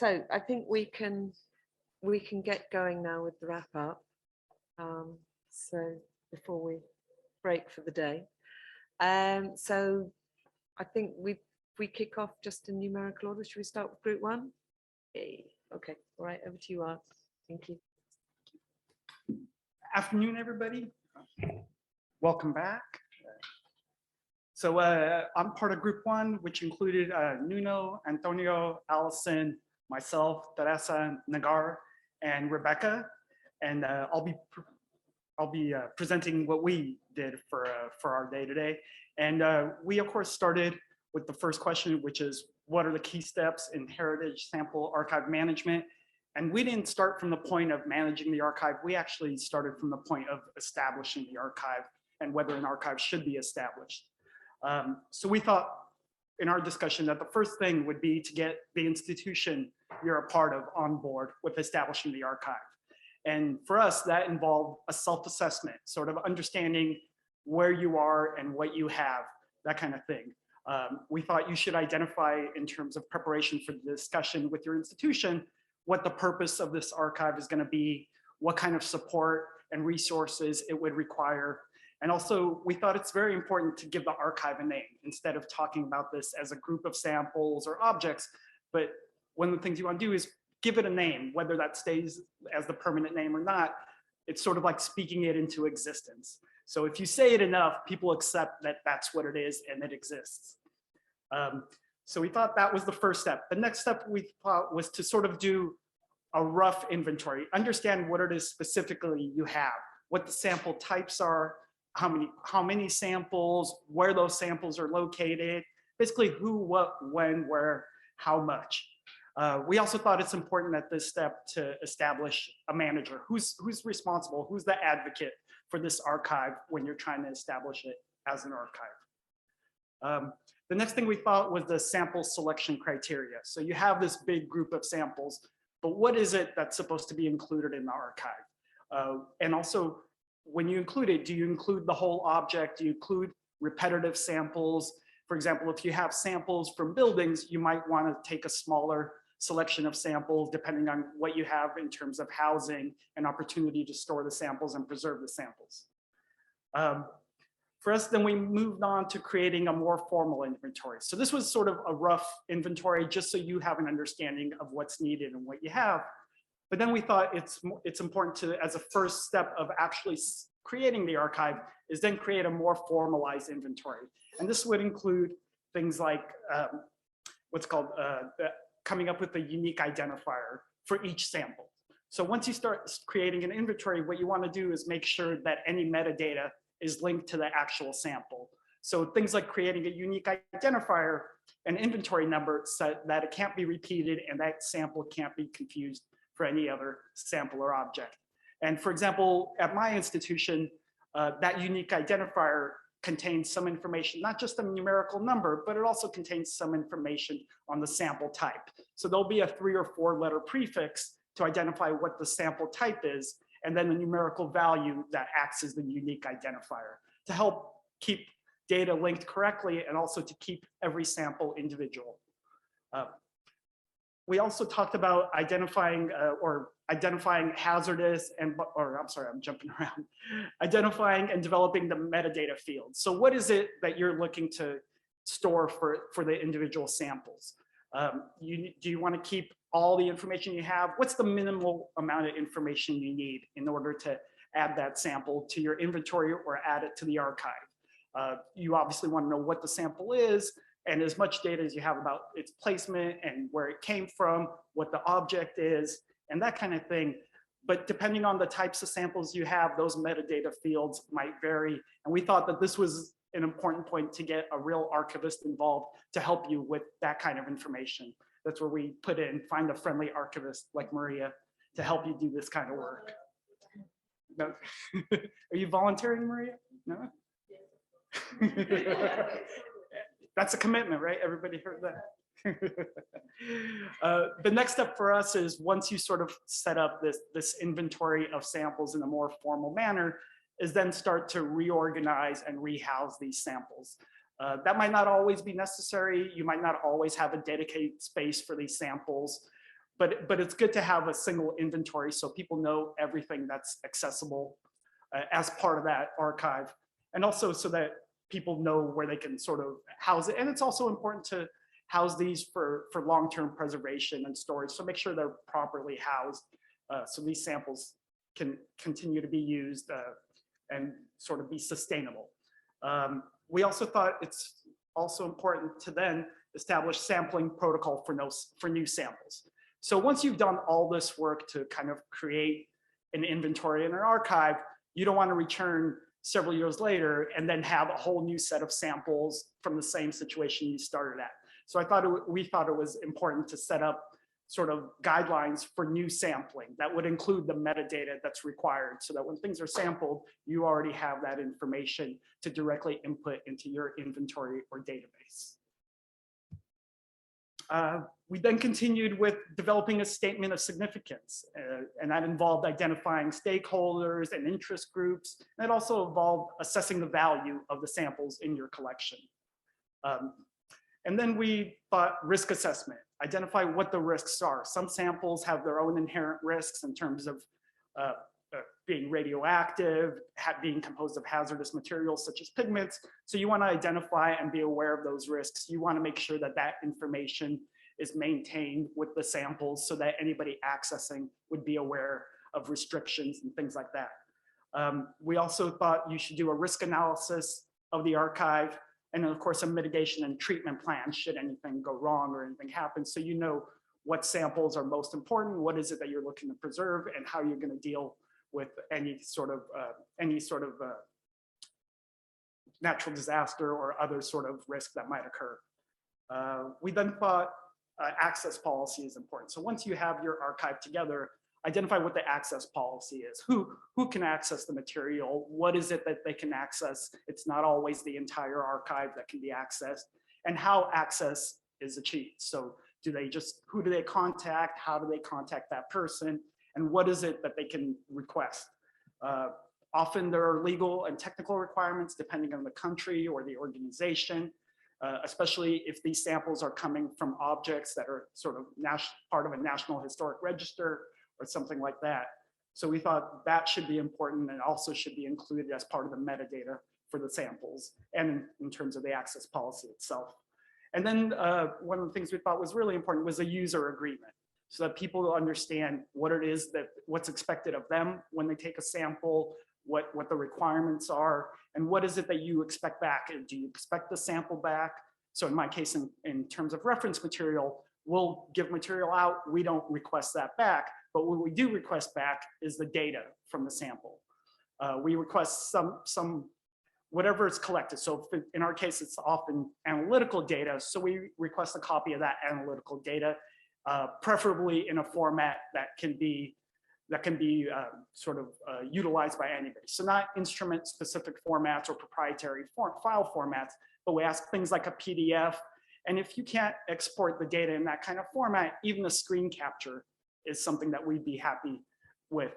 So I think we can get going now with the wrap up. So before we break for the day. So I think we kick off just in numerical order. Should we start with group one? Okay, all right, over to you, Art. Thank you. Afternoon, everybody. Welcome back. So I'm part of group one, which included Nuno, Antonio, Allison, myself, Teresa, Nagar, and Rebecca. And I'll be presenting what we did for our day today. And we, of course, started with the first question, which is, what are the key steps in heritage sample archive management? And we didn't start from the point of managing the archive. We actually started from the point of establishing the archive and whether an archive should be established. So we thought in our discussion that the first thing would be to get the institution you're a part of on board with establishing the archive. And for us, that involved a self-assessment, sort of understanding where you are and what you have, that kind of thing. We thought you should identify, in terms of preparation for the discussion with your institution, what the purpose of this archive is going to be, what kind of support and resources it would require. And also, we thought it's very important to give the archive a name instead of talking about this as a group of samples or objects. But one of the things you want to do is give it a name, whether that stays as the permanent name or not. It's sort of like speaking it into existence. So if you say it enough, people accept that that's what it is and it exists. So we thought that was the first step. The next step we thought was to sort of do a rough inventory, understand what it is specifically you have, what the sample types are, how many samples, where those samples are located, basically who, what, when, where, how much. We also thought it's important at this step to establish a manager. Who's responsible, who's the advocate for this archive when you're trying to establish it as an archive. The next thing we thought was the sample selection criteria. So you have this big group of samples, but what is it that's supposed to be included in the archive? And also, when you include it, do you include the whole object? Do you include repetitive samples? For example, if you have samples from buildings, you might want to take a smaller selection of samples depending on what you have in terms of housing and opportunity to store the samples and preserve the samples. For us, then we moved on to creating a more formal inventory. So this was sort of a rough inventory just so you have an understanding of what's needed and what you have. But then we thought it's important to, as a first step of actually creating the archive, is then create a more formalized inventory. And this would include things like what's called coming up with a unique identifier for each sample. So once you start creating an inventory, what you want to do is make sure that any metadata is linked to the actual sample. So things like creating a unique identifier, an inventory number, so that it can't be repeated and that sample can't be confused for any other sample or object. And for example, at my institution, that unique identifier contains some information, not just a numerical number, but it also contains some information on the sample type. So there'll be a 3 or 4 letter prefix to identify what the sample type is, and then the numerical value that acts as the unique identifier to help keep data linked correctly and also to keep every sample individual. We also talked about identifying hazardous identifying and developing the metadata field. So what is it that you're looking to store for the individual samples? Do you want to keep all the information you have? What's the minimal amount of information you need in order to add that sample to your inventory or add it to the archive? You obviously want to know what the sample is and as much data as you have about its placement and where it came from, what the object is, and that kind of thing. But depending on the types of samples you have, those metadata fields might vary. And we thought that this was an important point to get a real archivist involved to help you with that kind of information. That's where we put in, find a friendly archivist like Maria to help you do this kind of work. No. Are you volunteering, Maria? No? That's a commitment, right? Everybody heard that? The next step for us is once you sort of set up this inventory of samples in a more formal manner, is then start to reorganize and rehouse these samples. That might not always be necessary. You might not always have a dedicated space for these samples, but it's good to have a single inventory so people know everything that's accessible as part of that archive, and also so that people know where they can sort of house it. And it's also important to house these for long-term preservation and storage. So make sure they're properly housed so these samples can continue to be used and sort of be sustainable. We also thought it's also important to then establish sampling protocol for new samples. So once you've done all this work to kind of create an inventory and an archive, you don't want to return several years later and then have a whole new set of samples from the same situation you started at. So we thought it was important to set up sort of guidelines for new sampling that would include the metadata that's required, so that when things are sampled, you already have that information to directly input into your inventory or database. We then continued with developing a statement of significance, and that involved identifying stakeholders and interest groups. And it also involved assessing the value of the samples in your collection. And then we thought risk assessment, identify what the risks are. Some samples have their own inherent risks in terms of being radioactive, being composed of hazardous materials such as pigments. So you want to identify and be aware of those risks. You want to make sure that that information is maintained with the samples so that anybody accessing would be aware of restrictions and things like that. We also thought you should do a risk analysis of the archive, and then of course a mitigation and treatment plan should anything go wrong or anything happen, so you know what samples are most important, what is it that you're looking to preserve, and how you're going to deal with any sort of natural disaster or other sort of risk that might occur. We then thought access policy is important. So once you have your archive together, identify what the access policy is. Who can access the material? What is it that they can access? It's not always the entire archive that can be accessed, and how access is achieved. So who do they contact? How do they contact that person? And what is it that they can request? Often there are legal and technical requirements depending on the country or the organization, especially if these samples are coming from objects that are sort of part of a National Historic Register or something like that. So we thought that should be important and also should be included as part of the metadata for the samples and in terms of the access policy itself. And then one of the things we thought was really important was a user agreement, so that people understand what it is what's expected of them when they take a sample, what the requirements are, and what is it that you expect back. Do you expect the sample back? So in my case, in terms of reference material, we'll give material out, we don't request that back, but what we do request back is the data from the sample. We request whatever is collected. So in our case, it's often analytical data, so we request a copy of that analytical data, preferably in a format that can be utilized by anybody. So not instrument-specific formats or proprietary file formats, but we ask things like a PDF. And if you can't export the data in that kind of format, even a screen capture is something that we'd be happy with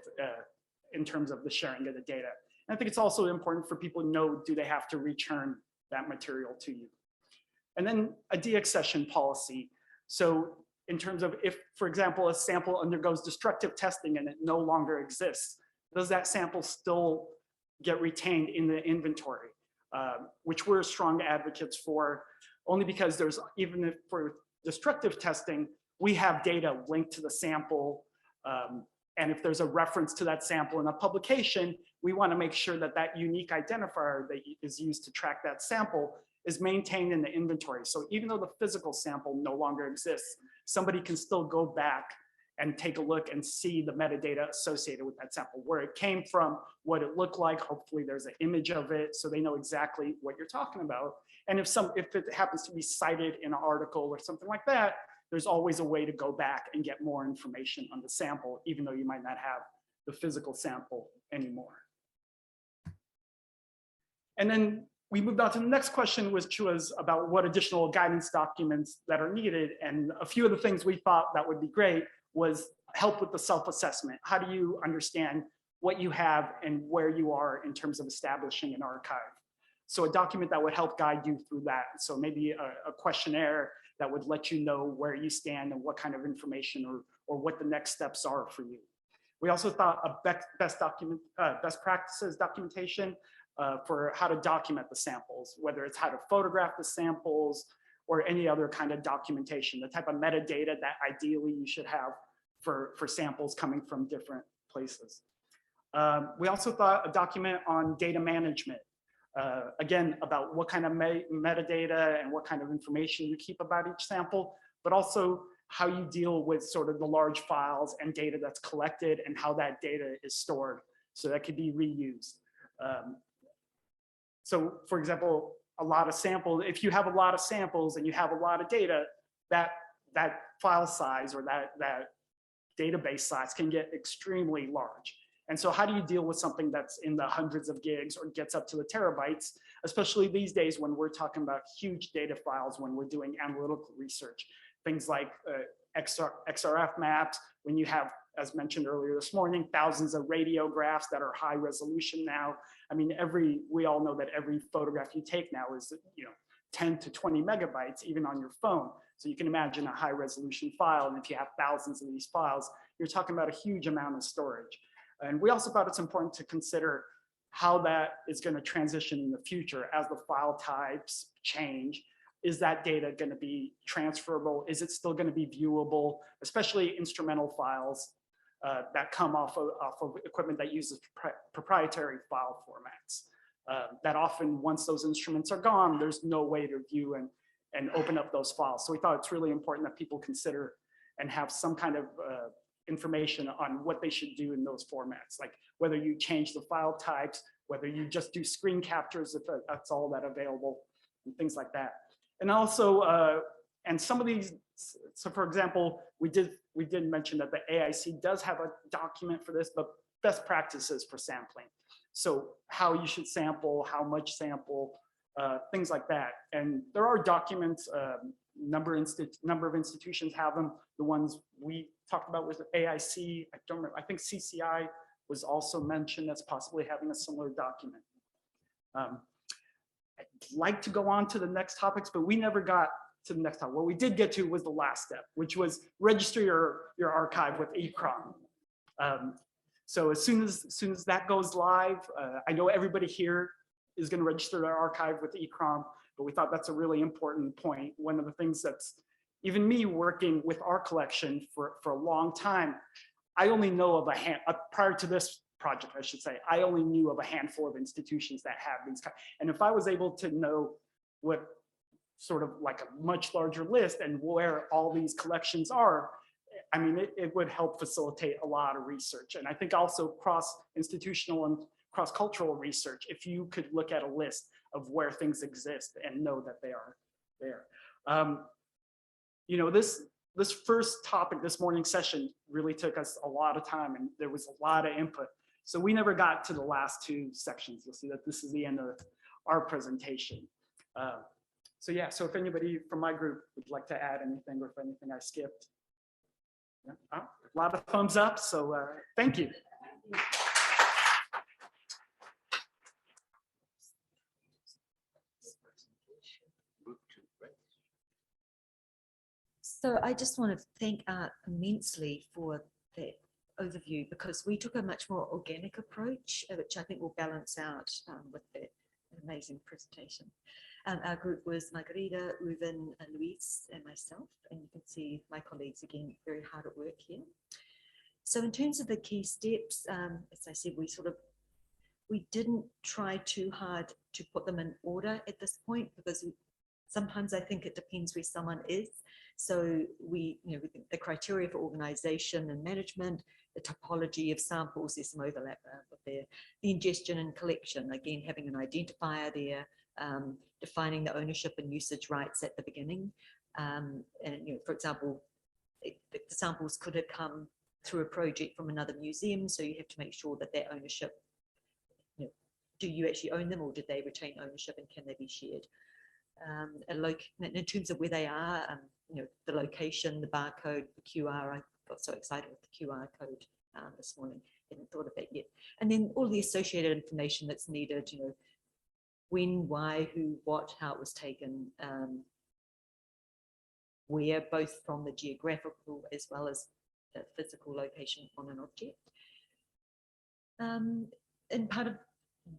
in terms of the sharing of the data. And I think it's also important for people to know, do they have to return that material to you? And then a deaccession policy. So in terms of if, for example, a sample undergoes destructive testing and it no longer exists, does that sample still get retained in the inventory? Which we're strong advocates for, only because there's, even if for destructive testing, we have data linked to the sample. And if there's a reference to that sample in a publication, we want to make sure that that unique identifier that is used to track that sample is maintained in the inventory. So even though the physical sample no longer exists, somebody can still go back and take a look and see the metadata associated with that sample, where it came from, what it looked like. Hopefully there's an image of it so they know exactly what you're talking about. And if it happens to be cited in an article or something like that, there's always a way to go back and get more information on the sample, even though you might not have the physical sample anymore. And then we moved on to the next question, which was about what additional guidance documents that are needed. And a few of the things we thought that would be great was help with the self-assessment. How do you understand what you have and where you are in terms of establishing an archive? So a document that would help guide you through that. So maybe a questionnaire that would let you know where you stand and what kind of information or what the next steps are for you. We also thought a best practices documentation for how to document the samples, whether it's how to photograph the samples or any other kind of documentation, the type of metadata that ideally you should have for samples coming from different places. We also thought a document on data management, again, about what kind of metadata and what kind of information you keep about each sample, but also how you deal with sort of the large files and data that's collected and how that data is stored so that could be reused. So for example, a lot of samples, if you have a lot of samples and you have a lot of data, that file size or that database size can get extremely large. And so how do you deal with something that's in the hundreds of gigs or gets up to the terabytes, especially these days when we're talking about huge data files when we're doing analytical research, things like XRF maps, when you have, as mentioned earlier this morning, thousands of radiographs that are high resolution now. I mean, we all know that every photograph you take now is 10 to 20 megabytes, even on your phone. So you can imagine a high resolution file. And if you have thousands of these files, you're talking about a huge amount of storage. And we also thought it's important to consider how that is going to transition in the future as the file types change. Is that data going to be transferable? Is it still going to be viewable, especially instrumental files that come off of equipment that uses proprietary file formats? That often, once those instruments are gone, there's no way to view and open up those files. So we thought it's really important that people consider and have some kind of information on what they should do in those formats, like whether you change the file types, whether you just do screen captures if that's all that available, and things like that. And also, and some of these, so for example, we did mention that the AIC does have a document for this, but best practices for sampling. So how you should sample, how much sample, things like that. And there are documents, number of institutions have them. The ones we talked about was AIC. I don't remember, I think CCI was also mentioned as possibly having a similar document. I'd like to go on to the next topics, but we never got to the next topic. What we did get to was the last step, which was register your archive with ICCROM. So as soon as that goes live, I know everybody here is going to register their archive with ICCROM, but we thought that's a really important point. One of the things that's, even me working with our collection for a long time, I only know of prior to this project, I should say, I only knew of a handful of institutions that have these kinds. And if I was able to know what sort of like a much larger list and where all these collections are, I mean, it would help facilitate a lot of research. And I think also cross-institutional and cross-cultural research, if you could look at a list of where things exist and know that they are there. This first topic, this morning session, really took us a lot of time and there was a lot of input. So we never got to the last two sections. You'll see that this is the end of our presentation. So yeah, so if anybody from my group would like to add anything or if anything I skipped. Yeah, a lot of thumbs up, so thank you. So I just want to thank Art immensely for that overview, because we took a much more organic approach, which I think will balance out with that amazing presentation. Our group was Margarita, Ruben, Luis, and myself, and you can see my colleagues again very hard at work here. So in terms of the key steps, as I said, we didn't try too hard to put them in order at this point, because sometimes I think it depends where someone is. So we think the criteria for organization and management, the topology of samples, there's some overlap with there. The ingestion and collection, again, having an identifier there, defining the ownership and usage rights at the beginning. And for example, the samples could have come through a project from another museum, so you have to make sure that their ownership, do you actually own them, or did they retain ownership, and can they be shared? In terms of where they are, the location, the barcode, the QR. I got so excited with the QR code this morning. Hadn't thought of that yet. And then all the associated information that's needed. When, why, who, what, how it was taken. where, both from the geographical as well as the physical location on an object. And part of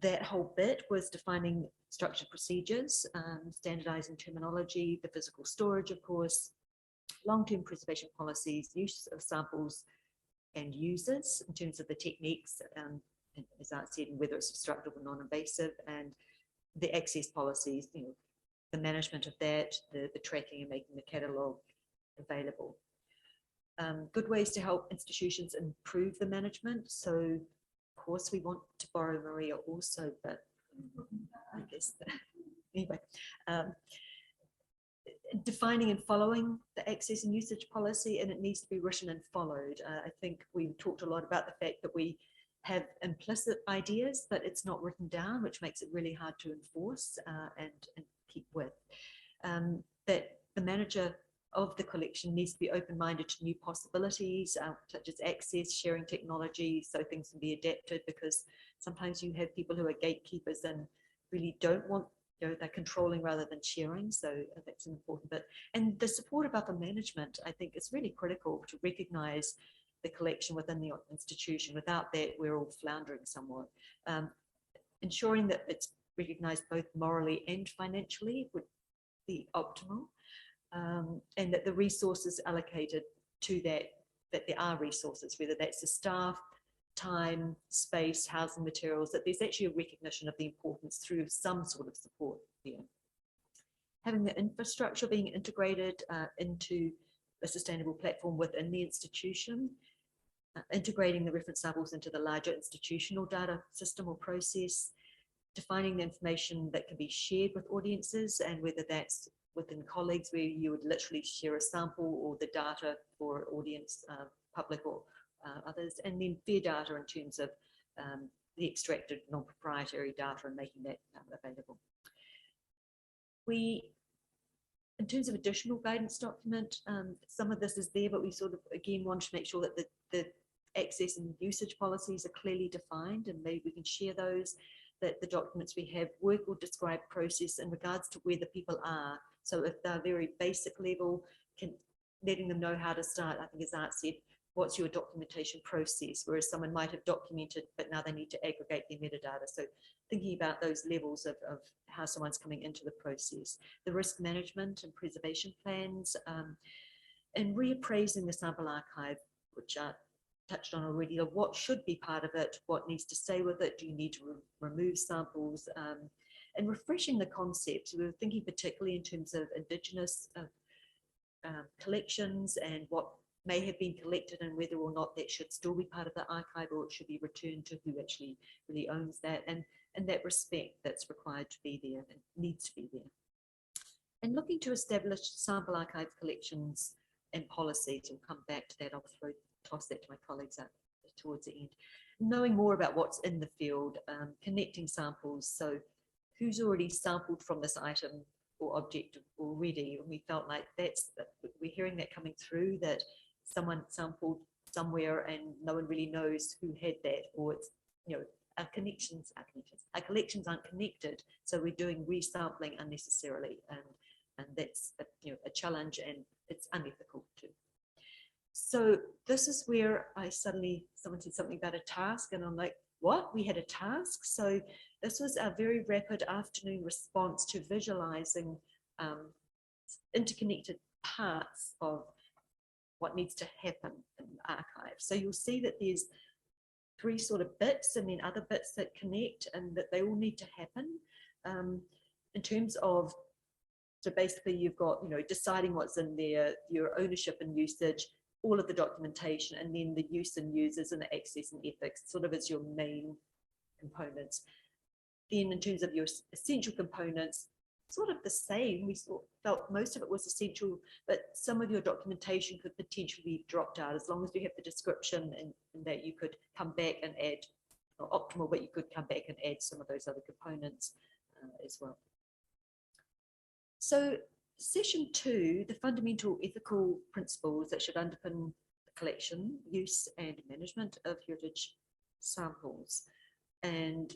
that whole bit was defining structured procedures, standardizing terminology, the physical storage, of course, long-term preservation policies, use of samples and users in terms of the techniques, as I said, whether it's destructive or non-invasive, and the access policies, the management of that, the tracking and making the catalogue available. Good ways to help institutions improve the management. So, of course, we want to borrow Moreira also, but I guess anyway. Defining and following the access and usage policy, and it needs to be written and followed. I think we talked a lot about the fact that we have implicit ideas, but it's not written down, which makes it really hard to enforce and keep with. That the manager of the collection needs to be open-minded to new possibilities, such as access, sharing technology, so things can be adapted, because sometimes you have people who are gatekeepers and really don't want, they're controlling rather than sharing. So that's an important bit. And the support of upper management, I think, is really critical to recognize the collection within the institution. Without that, we're all floundering somewhat. Ensuring that it's recognized both morally and financially would be optimal. And that the resources allocated to that there are resources, whether that's the staff, time, space, housing materials, that there's actually a recognition of the importance through some sort of support there. Having the infrastructure being integrated into a sustainable platform within the institution, integrating the reference samples into the larger institutional data system or process, defining the information that can be shared with audiences, and whether that's within colleagues where you would literally share a sample, or the data for audience, public or others, and then fair data in terms of the extracted non-proprietary data and making that available. In terms of additional guidance document, some of this is there, but we sort of, again, want to make sure that the access and usage policies are clearly defined, and maybe we can share those, that the documents we have work or describe process in regards to where the people are. So if they're very basic level, letting them know how to start. I think, as Art said, what's your documentation process? Whereas someone might have documented, but now they need to aggregate their metadata. So thinking about those levels of how someone's coming into the process. The risk management and preservation plans, and reappraising the sample archive, which are touched on already. What should be part of it? What needs to stay with it? Do you need to remove samples? And refreshing the concept. We were thinking particularly in terms of Indigenous collections and what may have been collected, and whether or not that should still be part of the archive, or it should be returned to who actually really owns that, and that respect that's required to be there and needs to be there. And looking to establish sample archive collections and policies. We'll come back to that. I'll toss that to my colleagues towards the end. Knowing more about what's in the field, connecting samples. So who's already sampled from this item or object already? And we felt like we're hearing that coming through, that someone sampled somewhere and no one really knows who had that, or it's, our collections aren't connected, so we're doing resampling unnecessarily, and that's a challenge, and it's unethical too. So this is where someone said something about a task, and I'm like, what? We had a task? So this was a very rapid afternoon response to visualizing interconnected parts of what needs to happen in the archive. So you'll see that there's 3 sort of bits, and then other bits that connect, and that they all need to happen in terms of, so basically you've got, deciding what's in there, your ownership and usage, all of the documentation, and then the use and users and the access and ethics sort of as your main components. Then in terms of your essential components, sort of the same. We felt most of it was essential, but some of your documentation could potentially be dropped out, as long as you have the description and that you could come back and add, not optimal, but you could come back and add some of those other components as well. So session 2, the fundamental ethical principles that should underpin the collection, use and management of heritage samples. And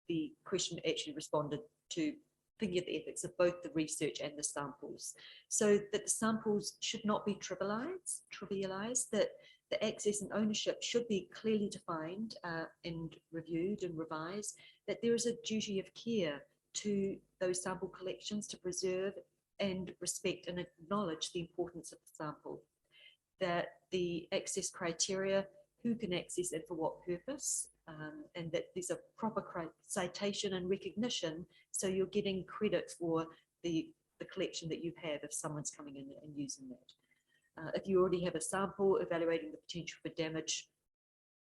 the question actually responded to thinking of the ethics of both the research and the samples, so that the samples should not be trivialized, that the access and ownership should be clearly defined and reviewed and revised, that there is a duty of care to those sample collections to preserve and respect and acknowledge the importance of the sample, that the access criteria, who can access and for what purpose, and that there's a proper citation and recognition, so you're getting credit for the collection that you have if someone's coming in and using that. If you already have a sample, evaluating the potential for damage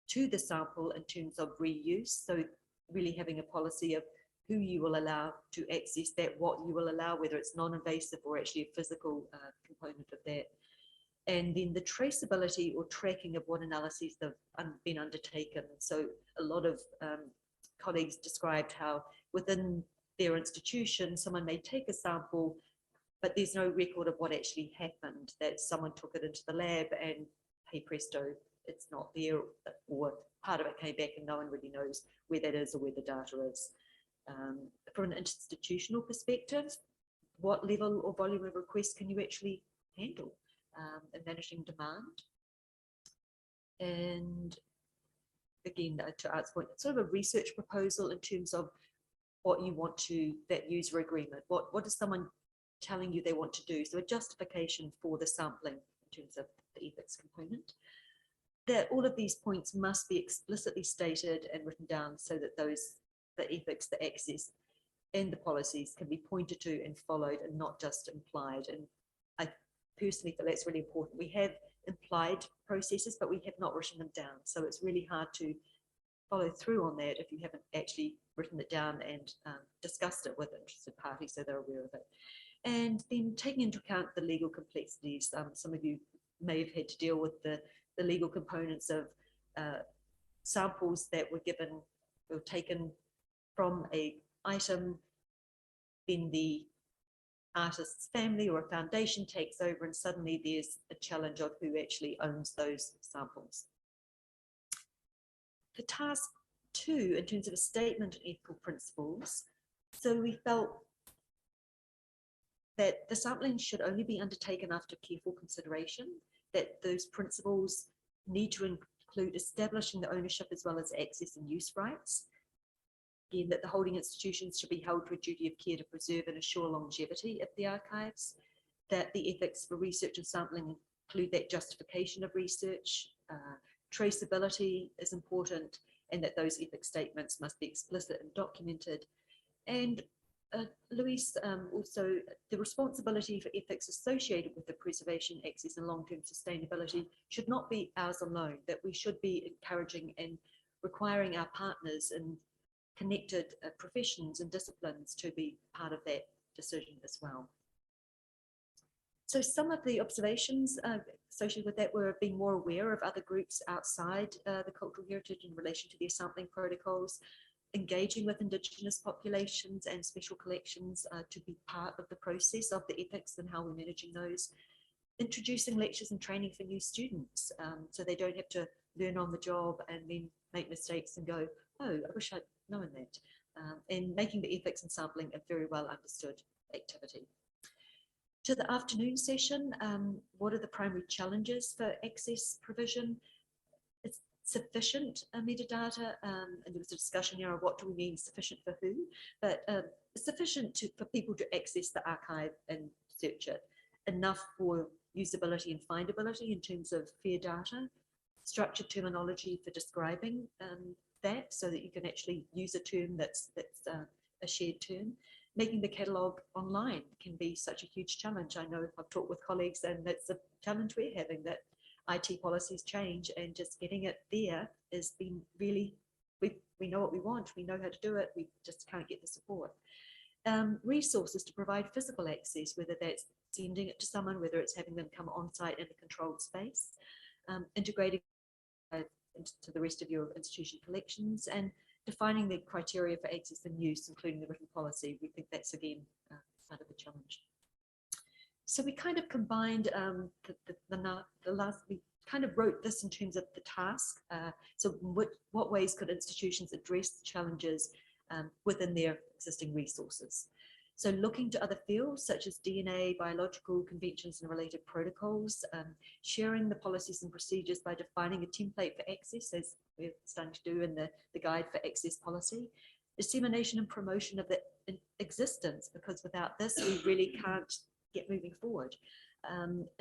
to the sample in terms of reuse, so really having a policy of who you will allow to access that, what you will allow, whether it's non-invasive or actually a physical component of that. And then the traceability or tracking of what analyses have been undertaken. So a lot of colleagues described how within their institution, someone may take a sample, but there's no record of what actually happened, that someone took it into the lab and hey presto, it's not there, or part of it came back and no one really knows where that is or where the data is. From an institutional perspective, what level or volume of requests can you actually handle in managing demand? And again, to Art's point, it's sort of a research proposal in terms of what you want to, that user agreement. What is someone telling you they want to do? So a justification for the sampling in terms of the ethics component. That all of these points must be explicitly stated and written down so that the ethics, the access, and the policies can be pointed to and followed and not just implied. And I personally feel that's really important. We have implied processes, but we have not written them down. So it's really hard to follow through on that if you haven't actually written it down and discussed it with interested parties so they're aware of it. And then taking into account the legal complexities, some of you may have had to deal with the legal components of samples that were given or taken from a item, then the artist's family or a foundation takes over and suddenly there's a challenge of who actually owns those samples. For task 2, in terms of a statement of ethical principles, so we felt that the sampling should only be undertaken after careful consideration, that those principles need to include establishing the ownership as well as access and use rights. Again, that the holding institutions should be held to a duty of care to preserve and assure longevity of the archives, that the ethics for research and sampling include that justification of research, traceability is important, and that those ethics statements must be explicit and documented. And Luis, also the responsibility for ethics associated with the preservation, access and long-term sustainability should not be ours alone, that we should be encouraging and requiring our partners and connected professions and disciplines to be part of that decision as well. So some of the observations associated with that were being more aware of other groups outside the cultural heritage in relation to their sampling protocols, engaging with Indigenous populations and special collections to be part of the process of the ethics and how we're managing those, introducing lectures and training for new students so they don't have to learn on the job and then make mistakes and go, oh, I wish I'd known that, and making the ethics and sampling a very well understood activity. To the afternoon session, what are the primary challenges for access provision? It's sufficient metadata, and there was a discussion here of what do we mean sufficient for who, but sufficient for people to access the archive and search it, enough for usability and findability in terms of fair data, structured terminology for describing that so that you can actually use a term that's a shared term. Making the catalogue online can be such a huge challenge. I know I've talked with colleagues and that's a challenge we're having, that IT policies change and just getting it there has been really, we know what we want, we know how to do it, we just can't get the support. Resources to provide physical access, whether that's sending it to someone, whether it's having them come on site in a controlled space, integrating into the rest of your institution collections, and defining the criteria for access and use, including the written policy. We think that's again part of the challenge. So we kind of combined we kind of wrote this in terms of the task. So what ways could institutions address the challenges within their existing resources? So looking to other fields such as DNA, biological conventions and related protocols, sharing the policies and procedures by defining a template for access, as we're starting to do in the guide for access policy, dissemination and promotion of the existence, because without this, we really can't get moving forward.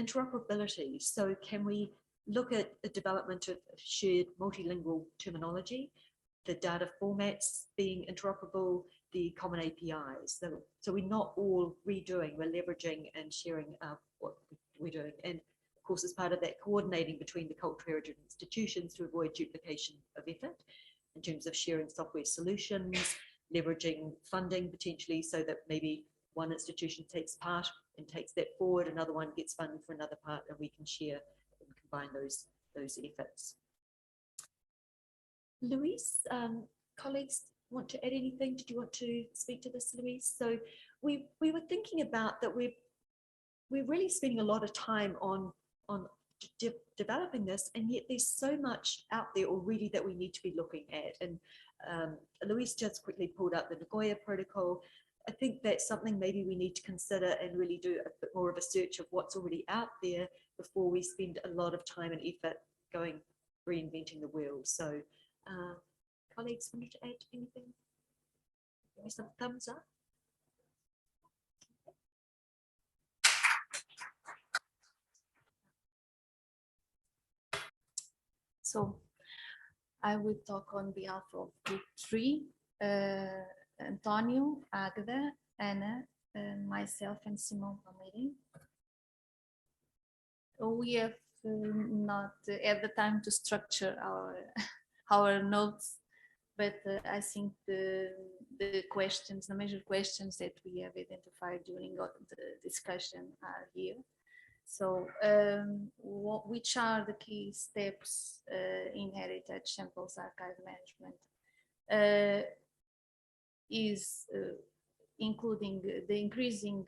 Interoperability. So can we look at the development of shared multilingual terminology, the data formats being interoperable, the common APIs. So we're not all redoing, we're leveraging and sharing what we're doing. And of course, as part of that, coordinating between the cultural heritage institutions to avoid duplication of effort in terms of sharing software solutions, leveraging funding potentially so that maybe one institution takes part and takes that forward, another one gets funding for another part, and we can share and combine those efforts. Louise, colleagues want to add anything? Did you want to speak to this, Louise? So we were thinking about that we're really spending a lot of time on developing this, and yet there's so much out there already that we need to be looking at. And Louise just quickly pulled up the Nagoya Protocol. I think that's something maybe we need to consider and really do a bit more of a search of what's already out there before we spend a lot of time and effort going reinventing the wheel. So colleagues wanted to add anything? Give me some thumbs up. So I will talk on behalf of Group 3, Antonio, Agda, Anna, myself, and Simone Palmeirim. We have not had the time to structure our notes, but I think the questions, the major questions that we have identified during the discussion are here. So which are the key steps in heritage samples archive management? Is including the increasing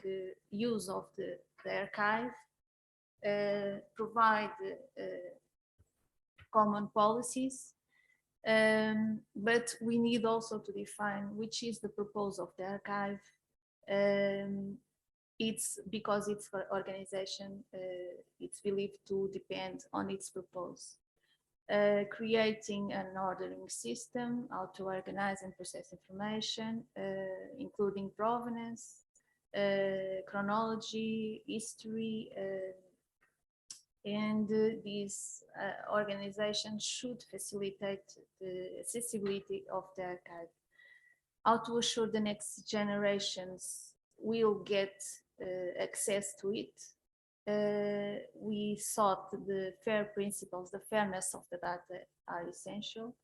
use of the archive, provide common policies, but we need also to define which is the purpose of the archive. It's because its organization, it's believed to depend on its purpose. Creating an ordering system, how to organize and process information, including provenance, chronology, history, and this organization should facilitate the accessibility of the archive. How to assure the next generations will get access to it. We thought the FAIR principles, the fairness of the data are essential.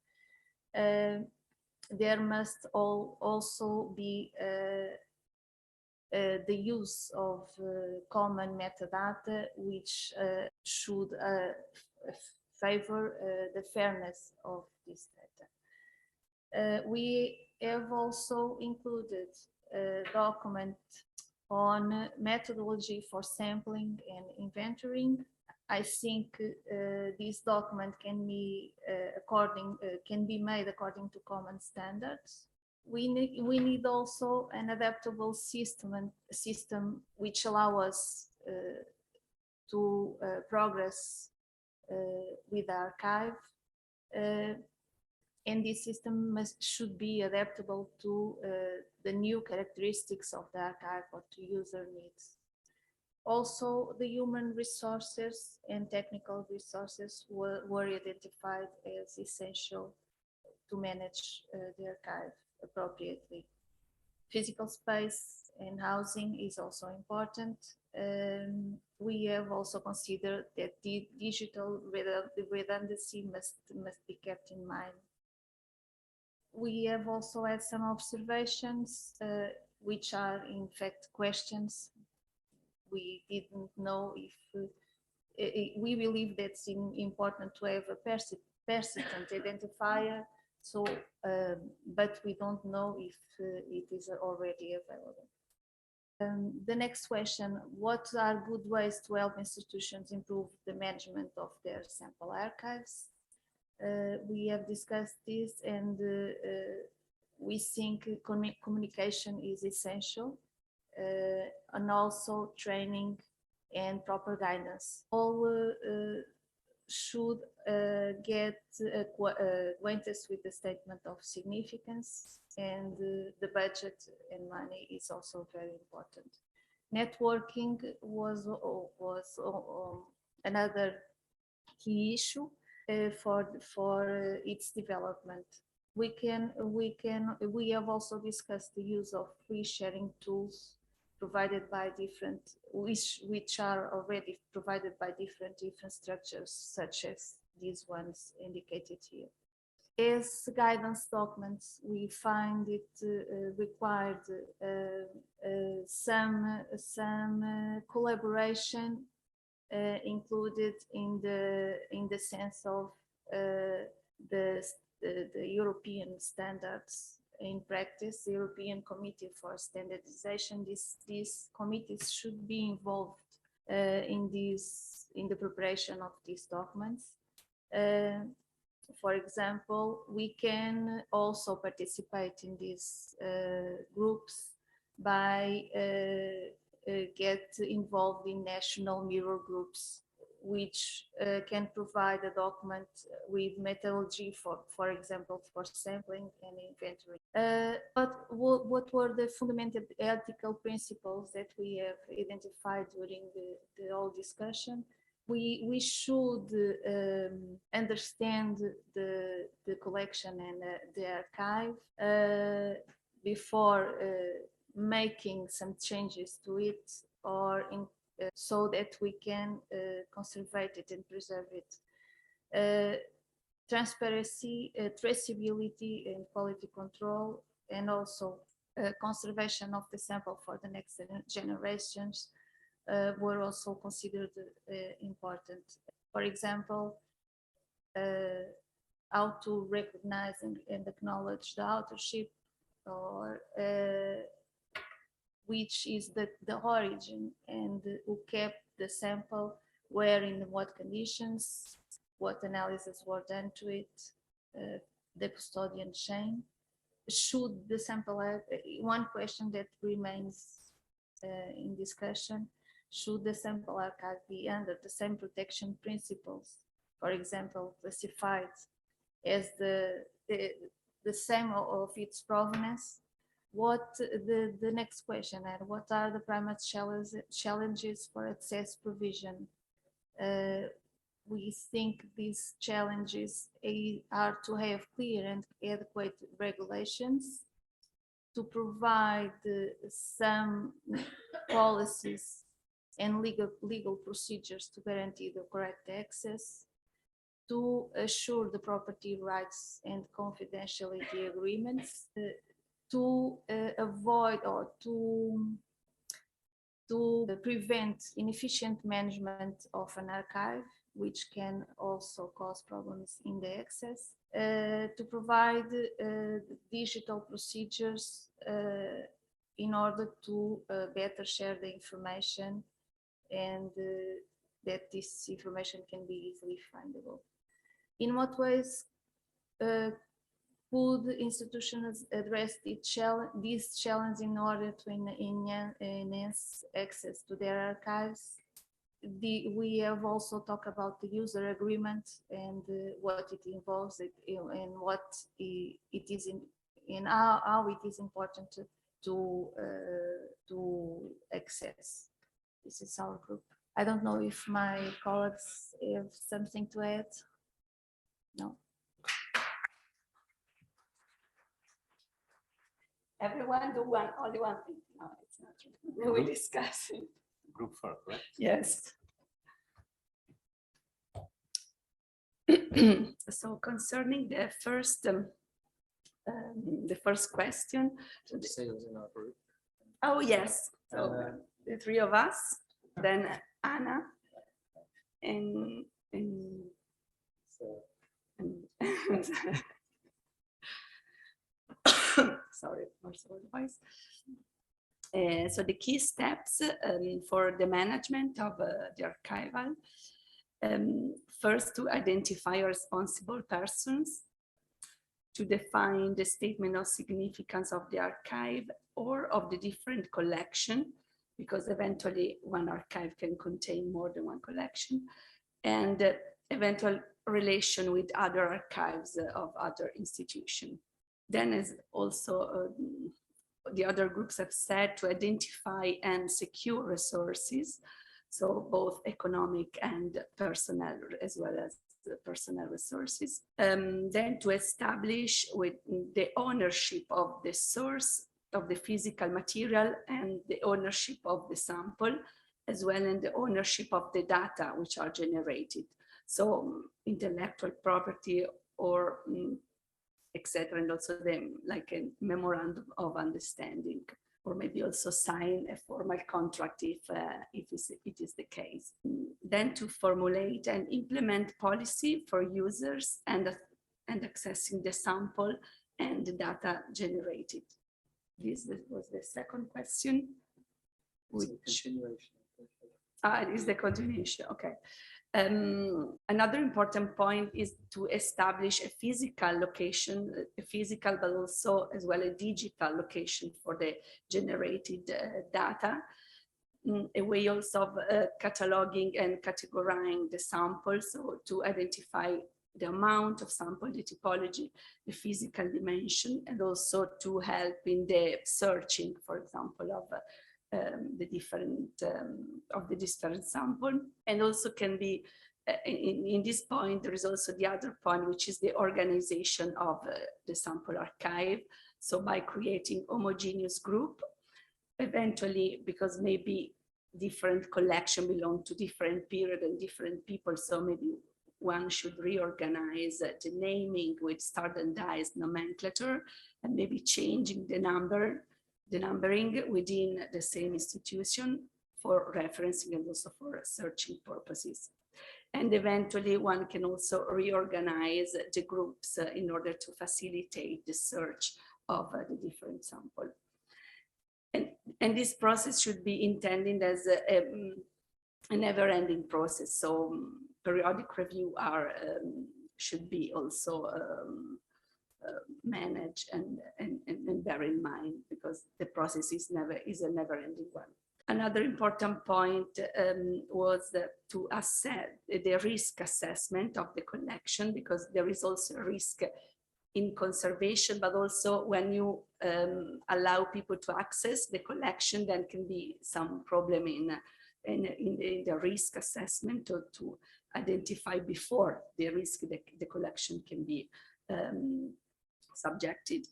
There must also be the use of common metadata, which should favor the fairness of this data. We have also included a document on methodology for sampling and inventorying. I think this document can be made according to common standards. We need also an adaptable system which allow us to progress with the archive, and this system should be adaptable to the new characteristics of the archive or to user needs. Also, the human resources and technical resources were identified as essential to manage the archive appropriately. Physical space and housing is also important. We have also considered that the digital redundancy must be kept in mind. We have also had some observations, which are in fact questions. We didn't know if, we believe that it's important to have a persistent identifier, so, but we don't know if it is already available. The next question, what are good ways to help institutions improve the management of their sample archives? We have discussed this, and we think communication is essential. and also training and proper guidance. All should get acquainted with the statement of significance, and the budget and money is also very important. Networking was another key issue for its development. We have also discussed the use of free sharing tools provided by which are already provided by different structures, such as these ones indicated here. As guidance documents, we find it required some collaboration included in the sense of the European standards in practice. The European Committee for Standardization, these committees should be involved in the preparation of these documents. For example, we can also participate in these groups by get involved in national mirror groups, which can provide a document with methodology for example, for sampling and inventory. But what were the fundamental ethical principles that we have identified during the whole discussion? We should understand the collection and the archive before making some changes to it, or so that we can conserve it and preserve it. Transparency, traceability and quality control, and also conservation of the sample for the next generations were also considered important. For example, how to recognize and acknowledge the authorship, or which is the origin, and who kept the sample, where, in what conditions, what analyses were done to it, the custodian chain. Should the sample have, one question that remains in discussion, should the sample archive be under the same protection principles, for example, classified as the same of its provenance? What the next question, and what are the primary challenges for access provision? We think these challenges are to have clear and adequate regulations, to provide some policies and legal procedures to guarantee the correct access, to assure the property rights and confidentiality agreements, to avoid or to prevent inefficient management of an archive, which can also cause problems in the access, to provide digital procedures in order to better share the information, and that this information can be easily findable. In what ways could institutions address these challenges in order to enhance access to their archives? We have also talked about the user agreement and what it involves, and what it is in how it is important to access. This is our group. I don't know if my colleagues have something to add. No. Everyone do only one thing. No, it's not true. We discuss it. Group 4, right? Yes. So concerning the first question. Sales in our group. Oh yes. So the three of us, then Anna, and sorry, voice. So the key steps for the management of the archival, first, to identify responsible persons, to define the statement of significance of the archive or of the different collection, because eventually one archive can contain more than one collection, and eventual relation with other archives of other institutions. Then as also the other groups have said, to identify and secure resources, so both economic and personnel, as well as the personnel resources. Then to establish with the ownership of the source of the physical material and the ownership of the sample, as well as the ownership of the data which are generated. So intellectual property or etc. And also the, like a memorandum of understanding, or maybe also sign a formal contract if it is the case. Then to formulate and implement policy for users and accessing the sample and the data generated. This was the second question. It's a continuation. It is the continuation, okay. Another important point is to establish a physical location, a physical but also as well a digital location for the generated data. A way also of cataloging and categorizing the samples, so to identify the amount of sample, the typology, the physical dimension, and also to help in the searching, for example, of the different sample. And also can be in this point, there is also the other point, which is the organization of the sample archive. So by creating homogeneous group, eventually, because maybe different collection belong to different period and different people, so maybe one should reorganize the naming with standardized nomenclature, and maybe changing the numbering within the same institution for referencing and also for searching purposes. And eventually one can also reorganize the groups in order to facilitate the search of the different sample. And this process should be intended as a never-ending process. So periodic review should be also managed and bear in mind, because the process is a never-ending one. Another important point was to assess the risk assessment of the collection, because there is also a risk in conservation, but also when you allow people to access the collection, then can be some problem in the risk assessment, or to identify before the risk the collection can be subjected.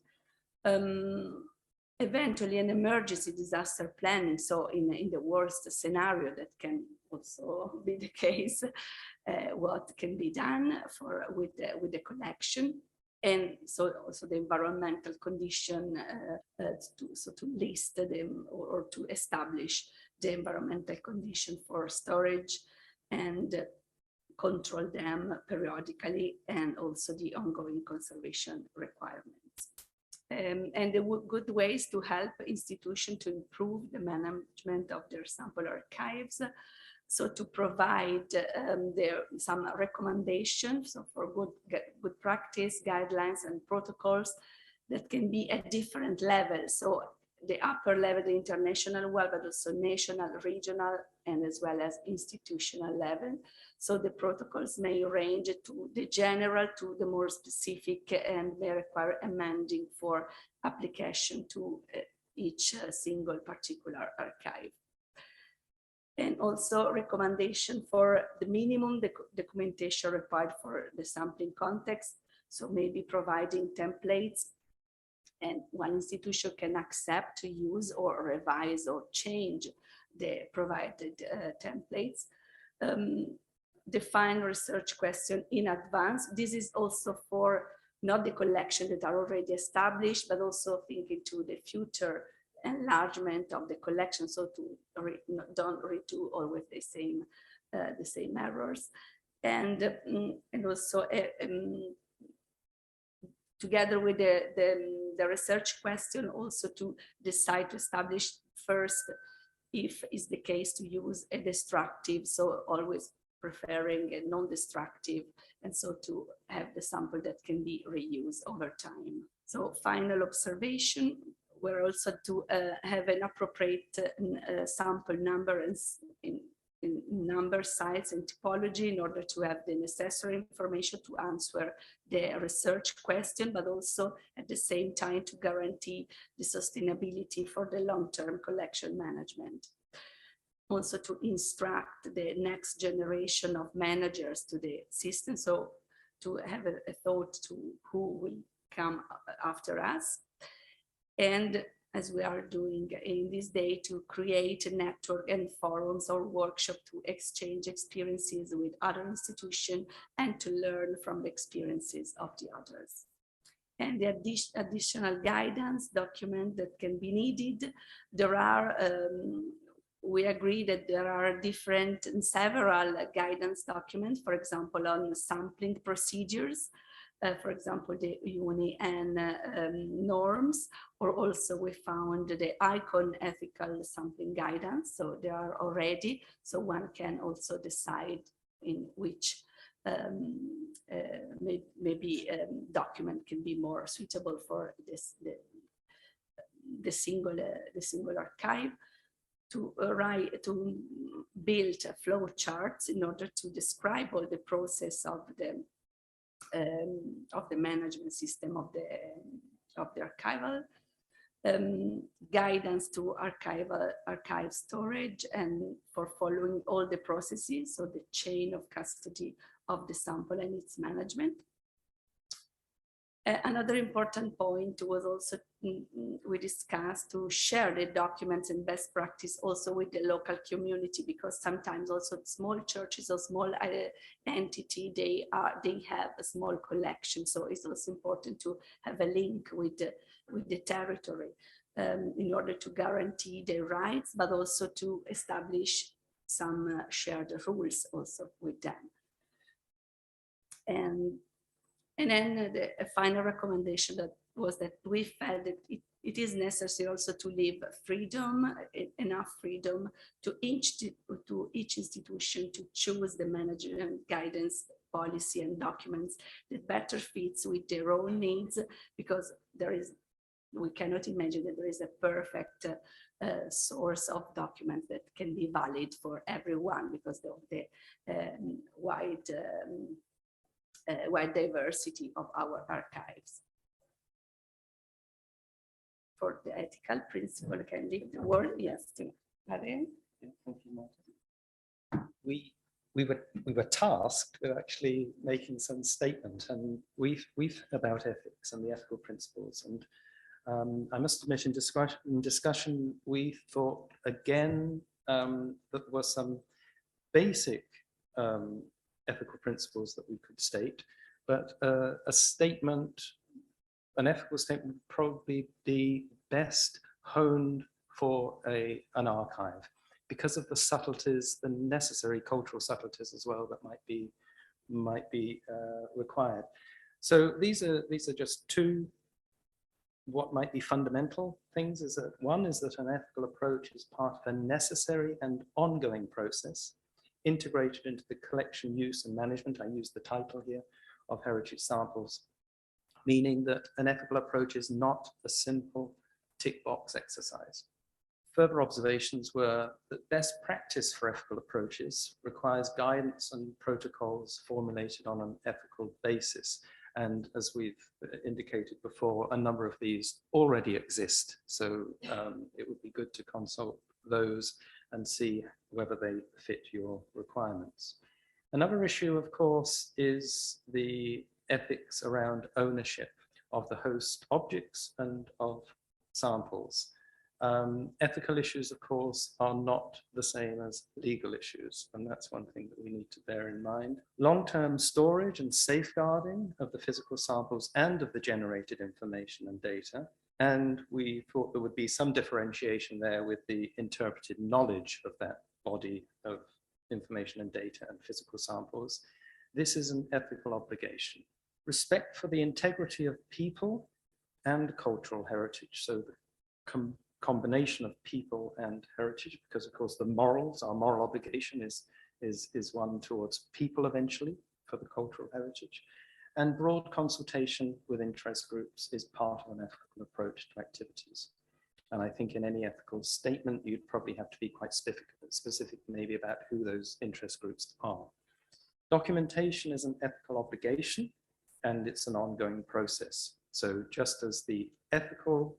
Eventually an emergency disaster planning, so in the worst scenario that can also be the case, what can be done with the collection. And so also the environmental condition, to list them or to establish the environmental condition for storage and control them periodically, and also the ongoing conservation requirements. And the good ways to help institutions to improve the management of their sample archives. So to provide some recommendations for good practice, guidelines and protocols that can be at different levels. So the upper level, the international level, but also national, regional, and as well as institutional level. So the protocols may range to the general to the more specific, and may require amending for application to each single particular archive. And also recommendation for the minimum documentation required for the sampling context. So maybe providing templates, and one institution can accept to use or revise or change the provided templates. Define research question in advance. This is also for not the collection that are already established, but also thinking to the future enlargement of the collection, so to don't redo always the same errors, and also together with the research question, also to decide to establish first if is the case to use a destructive, so always preferring a non-destructive, and so to have the sample that can be reused over time. So final observation, were also to have an appropriate sample number and in number, size, and typology in order to have the necessary information to answer the research question, but also at the same time to guarantee the sustainability for the long-term collection management. Also to instruct the next generation of managers to the system, so to have a thought to who will come after us. And as we are doing in this day, to create a network and forums or workshop to exchange experiences with other institutions and to learn from the experiences of the others. And the additional guidance document that can be needed, there are, we agree that there are different and several guidance documents, for example, on sampling procedures, for example, the UNI and norms, or also we found the ICON ethical sampling guidance. So they are already, so one can also decide in which maybe document can be more suitable for this, the single archive. To build flow charts in order to describe all the process of the management system of the archival, guidance to archive storage and for following all the processes, so the chain of custody of the sample and its management. Another important point was also we discussed to share the documents and best practice also with the local community, because sometimes also small churches or small entity, they have a small collection. So it's also important to have a link with the territory in order to guarantee their rights, but also to establish some shared rules also with them. And then the final recommendation that was that we felt that it is necessary also to leave freedom, enough freedom to each institution to choose the management guidance policy and documents that better fits with their own needs, because we cannot imagine that there is a perfect source of documents that can be valid for everyone because of the wide diversity of our archives. For the ethical principle, I can leave the word, yes, to Adrian. Thank you, Marta. We were tasked with actually making some statement, and we've about ethics and the ethical principles. And I must admit, in discussion, we thought again that there were some basic ethical principles that we could state, but a statement, an ethical statement would probably be best honed for an archive because of the subtleties, the necessary cultural subtleties as well that might be required. So these are just two what might be fundamental things. Is that one is that an ethical approach is part of a necessary and ongoing process integrated into the collection, use and management, I use the title here, of heritage samples, meaning that an ethical approach is not a simple tick box exercise. Further observations were that best practice for ethical approaches requires guidance and protocols formulated on an ethical basis. And as we've indicated before, a number of these already exist. So it would be good to consult those and see whether they fit your requirements. Another issue, of course, is the ethics around ownership of the host objects and of samples. Ethical issues, of course, are not the same as legal issues, and that's one thing that we need to bear in mind. Long-term storage and safeguarding of the physical samples and of the generated information and data. And we thought there would be some differentiation there with the interpreted knowledge of that body of information and data and physical samples. This is an ethical obligation. Respect for the integrity of people and cultural heritage. So the combination of people and heritage, because of course the morals, our moral obligation is one towards people eventually for the cultural heritage. And broad consultation with interest groups is part of an ethical approach to activities. And I think in any ethical statement, you'd probably have to be quite specific maybe about who those interest groups are. Documentation is an ethical obligation, and it's an ongoing process. So just as the ethical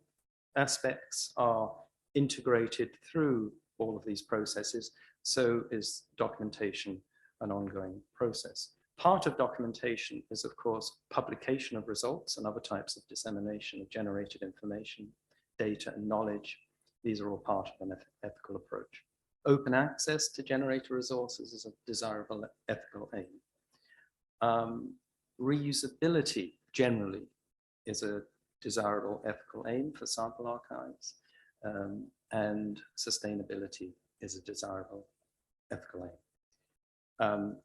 aspects are integrated through all of these processes, so is documentation an ongoing process. Part of documentation is, of course, publication of results and other types of dissemination of generated information, data and knowledge. These are all part of an ethical approach. Open access to generated resources is a desirable ethical aim. Reusability generally is a desirable ethical aim for sample archives, and sustainability is a desirable ethical aim.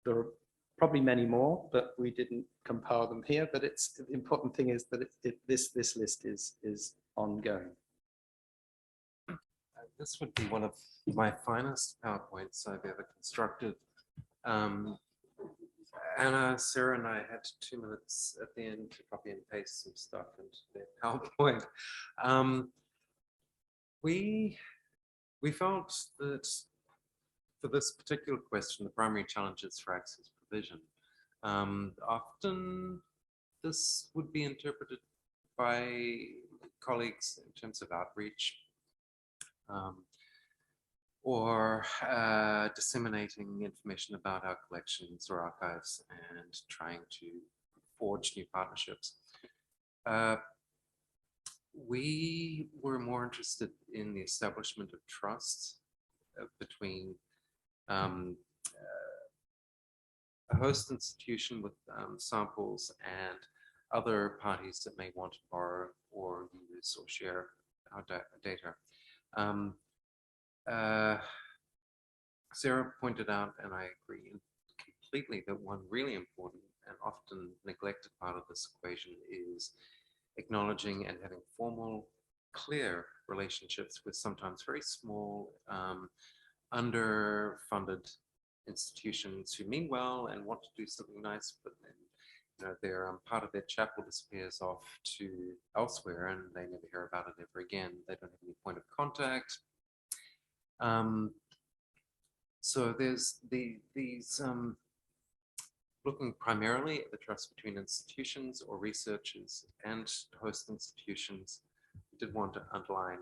There are probably many more, but we didn't compile them here, but the important thing is that this list is ongoing. This would be one of my finest PowerPoints I've ever constructed. Anna, Sarah, and I had 2 minutes at the end to copy and paste some stuff into their PowerPoint. We felt that for this particular question, the primary challenges for access provision. Often this would be interpreted by colleagues in terms of outreach, or disseminating information about our collections or archives and trying to forge new partnerships. We were more interested in the establishment of trust between a host institution with samples and other parties that may want to borrow or use or share our data. Sarah pointed out, and I agree completely, that one really important and often neglected part of this equation is acknowledging and having formal, clear relationships with sometimes very small, underfunded institutions who mean well and want to do something nice, but then their part of their chapel disappears off to elsewhere and they never hear about it ever again. They don't have any point of contact. So there's these looking primarily at the trust between institutions or researchers and host institutions. We did want to underline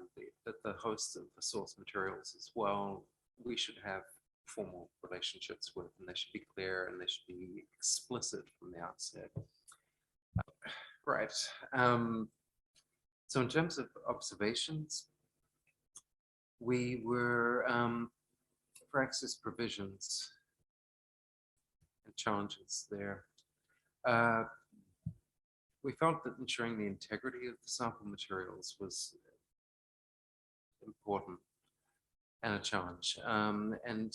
that the hosts of the source materials as well, we should have formal relationships with, and they should be clear and they should be explicit from the outset. Right. So in terms of observations, we were, for access provisions and challenges there, we felt that ensuring the integrity of the sample materials was important and a challenge. And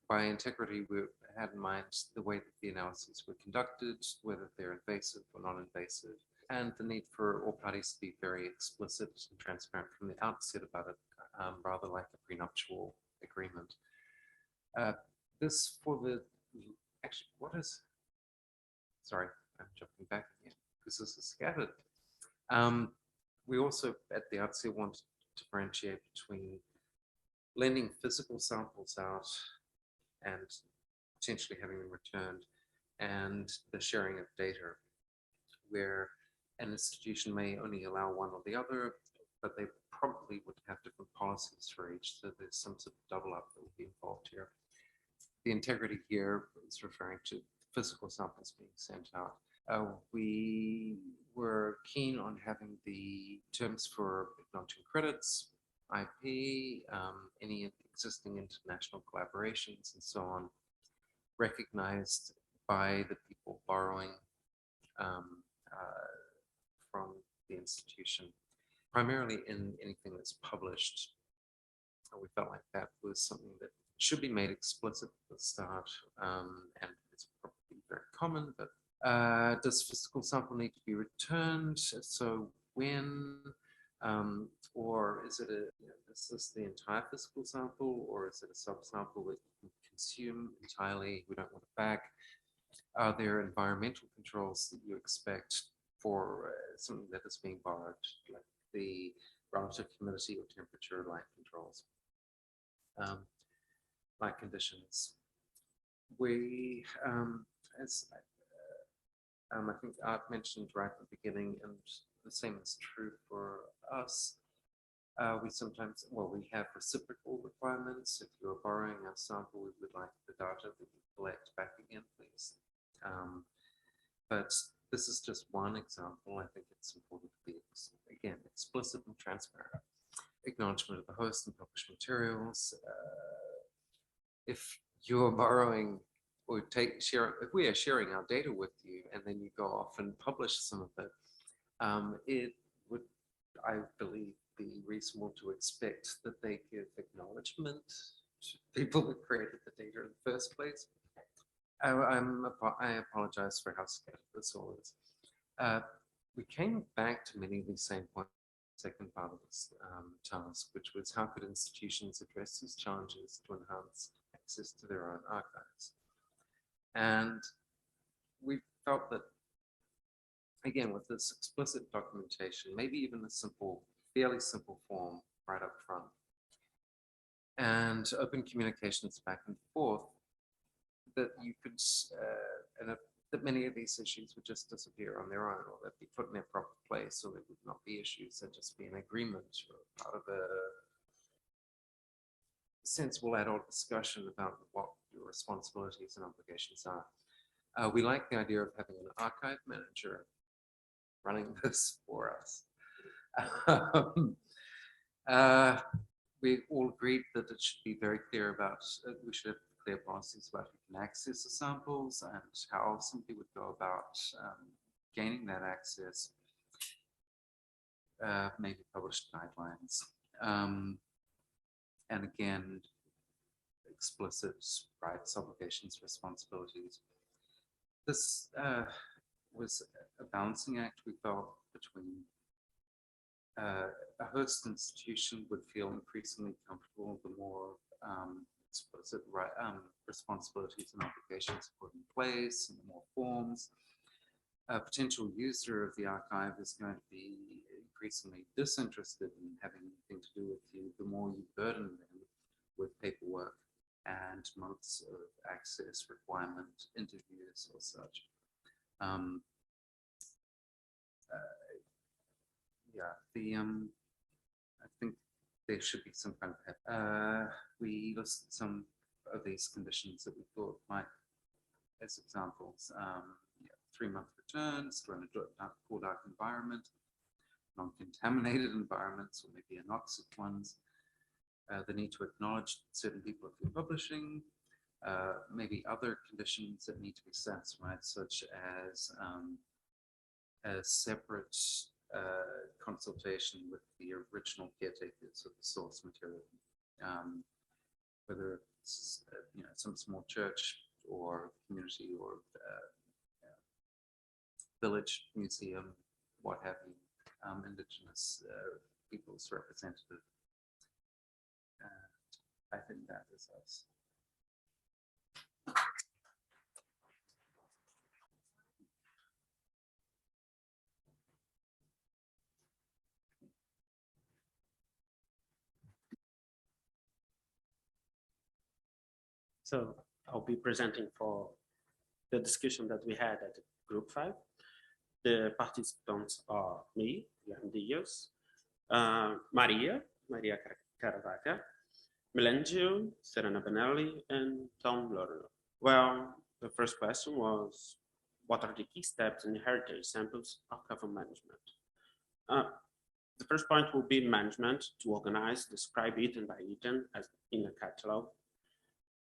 by integrity, we had in mind the way that the analyses were conducted, whether they're invasive or non-invasive, and the need for all parties to be very explicit and transparent from the outset about it, rather like a prenuptial agreement. This for the, actually, what is, sorry, I'm jumping back again, because this is scattered. We also, at the outset, want to differentiate between lending physical samples out and potentially having them returned, and the sharing of data, where an institution may only allow one or the other, but they probably would have different policies for each, so there's some sort of double up that would be involved here. The integrity here is referring to physical samples being sent out. We were keen on having the terms for acknowledging credits, IP, any existing international collaborations and so on, recognized by the people borrowing from the institution, primarily in anything that's published. We felt like that was something that should be made explicit at the start, and it's probably very common, but does physical sample need to be returned? So when, or is it is this the entire physical sample, or is it a subsample that you can consume entirely? We don't want it back. Are there environmental controls that you expect for something that is being borrowed, like the relative humidity or temperature, light controls, light conditions. We, as I think Art mentioned right at the beginning, and the same is true for us, we sometimes, well, we have reciprocal requirements. If you're borrowing our sample, we would like the data that you collect back again, please. But this is just one example. I think it's important to be, again, explicit and transparent. Acknowledgement of the host and published materials. If you're borrowing or if we are sharing our data with you and then you go off and publish some of it, it would, I believe, be reasonable to expect that they give acknowledgement to people who created the data in the first place. I apologize for how scattered this all is. We came back to many of these same points, second part of this task, which was how could institutions address these challenges to enhance access to their own archives? And we felt that, again, with this explicit documentation, maybe even a simple, fairly simple form right up front, and open communications back and forth, that you could, that many of these issues would just disappear on their own, or they'd be put in their proper place, or there would not be issues. There'd just be an agreement or part of a sensible adult discussion about what your responsibilities and obligations are. We like the idea of having an archive manager running this for us. We all agreed that it should be very clear about, we should have clear policies about who can access the samples and how somebody would go about gaining that access, maybe published guidelines. And again, explicit rights, obligations, responsibilities. This was a balancing act, we felt, between a host institution would feel increasingly comfortable the more explicit responsibilities and obligations put in place, and the more forms. A potential user of the archive is going to be increasingly disinterested in having anything to do with you, the more you burden them with paperwork and months of access requirement, interviews or such. I think there should be some kind of, we listed some of these conditions that we thought might, as examples, 3-month returns to a cool dark environment, non-contaminated environments, or maybe anoxic ones, the need to acknowledge certain people if you're publishing, maybe other conditions that need to be satisfied, such as a separate consultation with the original caretakers of the source material, whether it's some small church or community or village museum, what have you, indigenous people's representative. I think that is us. So I'll be presenting for the discussion that we had at Group 5. The participants are me, Guilherme, Maria Caravaca, Melangio, Serena Benelli, and Tom Lorno. Well, the first question was, what are the key steps in heritage samples archival management? The first point will be management to organize, describe item by item as in a catalog,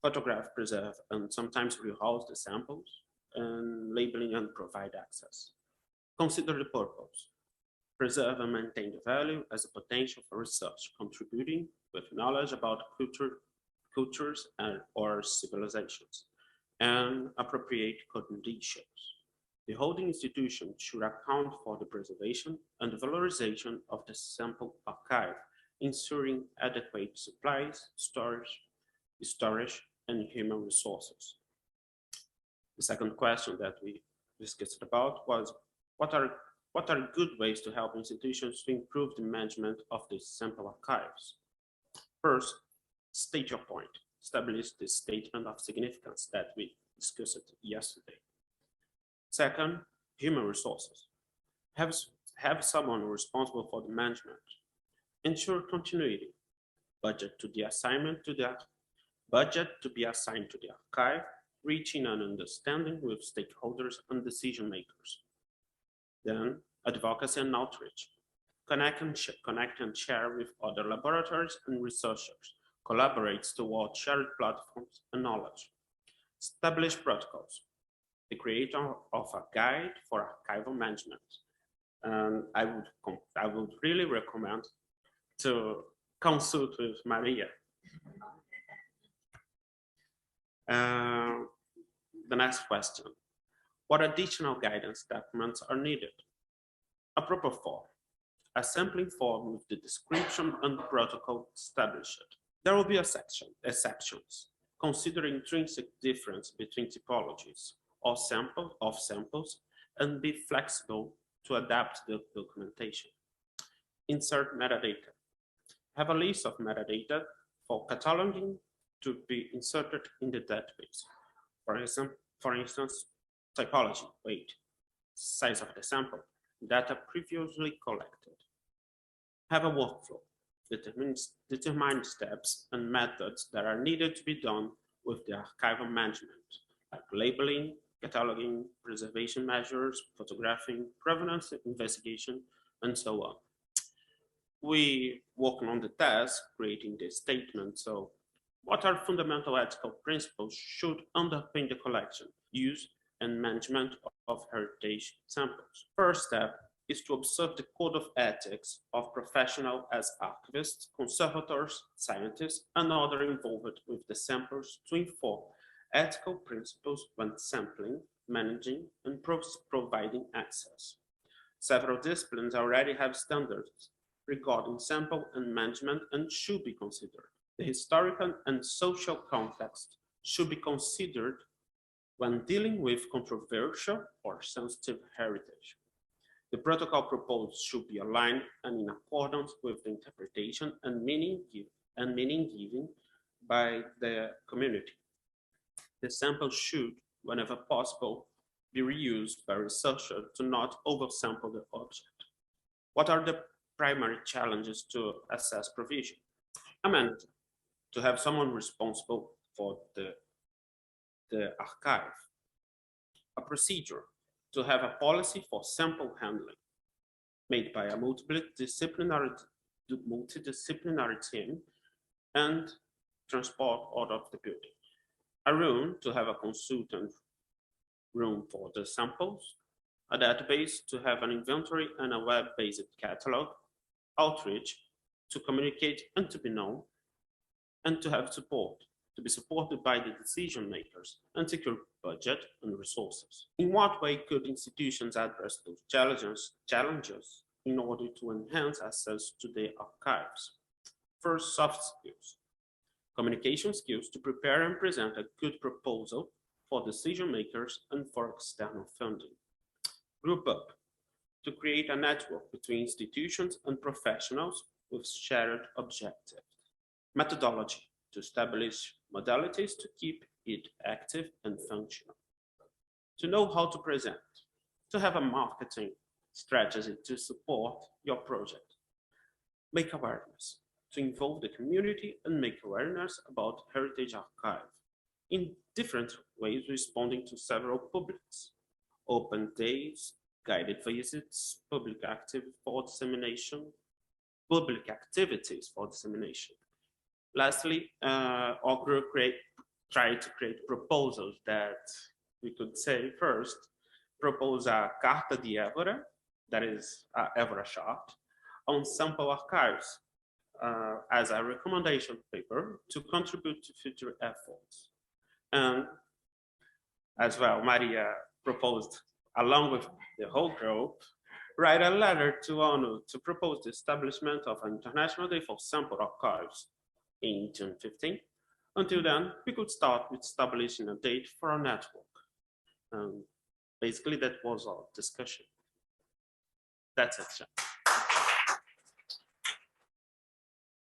photograph, preserve, and sometimes rehouse the samples, and labeling and provide access. Consider the purpose. Preserve and maintain the value as a potential for research, contributing with knowledge about cultures or civilizations, and appropriate conditions. The holding institution should account for the preservation and the valorization of the sample archive, ensuring adequate supplies, storage, and human resources. The second question that we discussed about was, what are what are good ways to help institutions to improve the management of these sample archives? First, state your point. Establish the statement of significance that we discussed yesterday. Second, human resources. Have someone responsible for the management. Ensure continuity. Budget to be assigned to the archive, reaching an understanding with stakeholders and decision makers. Then, advocacy and outreach. Connect and share with other laboratories and researchers. Collaborates toward shared platforms and knowledge. Establish protocols. The creator of a guide for archival management. And I would really recommend to consult with Maria. The next question. What additional guidance documents are needed? A proper form. A sampling form with the description and protocol established. There will be exceptions, consider intrinsic difference between typologies or samples, and be flexible to adapt the documentation. Insert metadata. Have a list of metadata for cataloging to be inserted in the database. For instance, typology, weight, size of the sample, data previously collected. Have a workflow. Determine steps and methods that are needed to be done with the archival management, like labeling, cataloging, preservation measures, photographing, provenance investigation, and so on. We work on the task, creating the statement. So what are fundamental ethical principles should underpin the collection, use, and management of heritage samples? First step is to observe the code of ethics of professionals as archivists, conservators, scientists, and others involved with the samples to inform ethical principles when sampling, managing, and providing access. Several disciplines already have standards regarding sample and management and should be considered. The historical and social context should be considered when dealing with controversial or sensitive heritage. The protocol proposed should be aligned and in accordance with the interpretation and meaning given by the community. The sample should, whenever possible, be reused by researchers to not oversample the object. What are the primary challenges to assess provision? A manager, to have someone responsible for the archive. A procedure, to have a policy for sample handling made by a multidisciplinary team and transport out of the building. A room, to have a consultant room for the samples. A database, to have an inventory and a web-based catalog. Outreach, to communicate and to be known, and to have support, to be supported by the decision makers and secure budget and resources. In what way could institutions address those challenges in order to enhance access to the archives? First, soft skills. Communication skills to prepare and present a good proposal for decision makers and for external funding. Group up, to create a network between institutions and professionals with shared objectives. Methodology, to establish modalities to keep it active and functional. To know how to present, to have a marketing strategy to support your project. Make awareness, to involve the community and make awareness about Heritage Archive in different ways, responding to several publics. Open days, guided visits, public activities for dissemination. Lastly, our group tried to create proposals that we could say first, propose a Carta de Évora, that is Évora chart, on sample archives as a recommendation paper to contribute to future efforts. And as well, Maria proposed, along with the whole group, write a letter to ONU to propose the establishment of an International Day for Sample Archives in June 15. Until then, we could start with establishing a date for our network. Basically, that was our discussion. That's it.